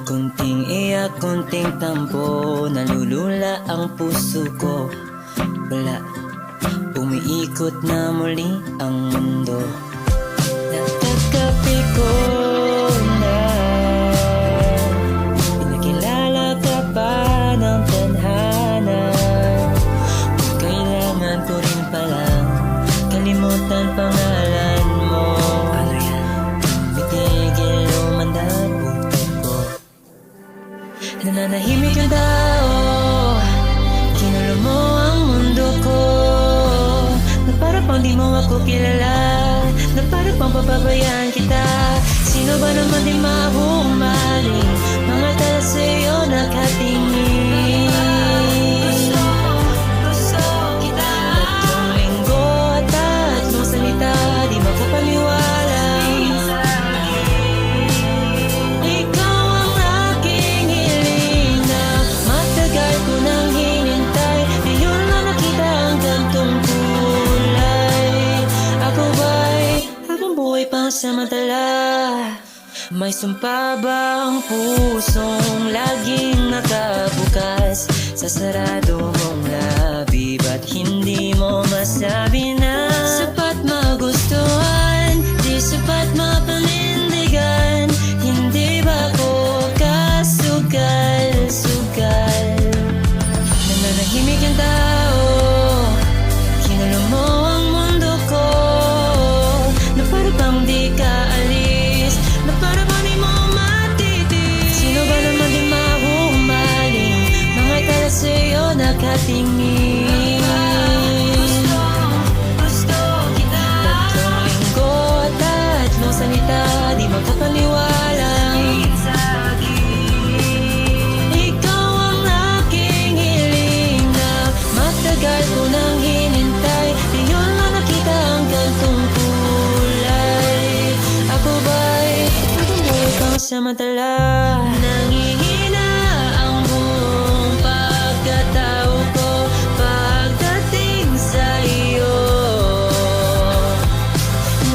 Kunting iyak, kunting tampo, nalulula ang puso ko. Wala, umiikot na muli ang mundo. Nakakapi ko na pinakilala ka pa ng tadhana. Kailangan ko rin palang kalimutan pangalan mo. Ano yan? Bitigil umandar utak ko. Nananahimik ang tao, kinulo mo ang mundo ko. Na para pang di mo ako kilala, na para pang papabayaan kita. Sino ba naman di mahumaling, mga tala sa'yo nakatingin. Gusto kita. Tatlong linggo at tatlong salita, di makapaniwala. Ikaw ang aking hiling na matagal ko nang hinintay. Ngayon na nakita ang gantong kulay. Ako ba'y habang buhay pang samantala? May sumpa ba ang pusong laging nakabukas sa sarado mong labi? Ba't hindi mo masabi na sapat magustuhan, di sapat mapanindigan? Hindi ba ko kasugal-sugal? Nananahimik ang tao, kinulo mo ang mundo ko. Na para bang di ka alis, na para bang di mo matitis. Sino ba naman di mahumaling, mga tala sa'yo nakatingin. Gusto kita. Tatlong linggo at tatlong salita, di makapaniwala. Ikaw ang aking hiling na matagal ko nang hinintay. Ngayon na nakita ang gantong kulay. Ako ba'y nabubuhay pang samantala? Nangihina ang buong pagkatao ko pagdating sa iyo.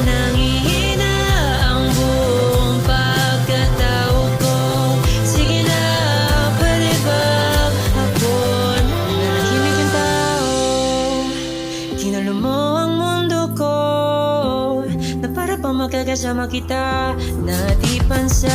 Nangihina ang buong pagkatao ko. Sige na, pwede ba ako? Nanahimik ang tao, kinulo mo ang mundo ko. Na para pang magkakasama kita, natipan sa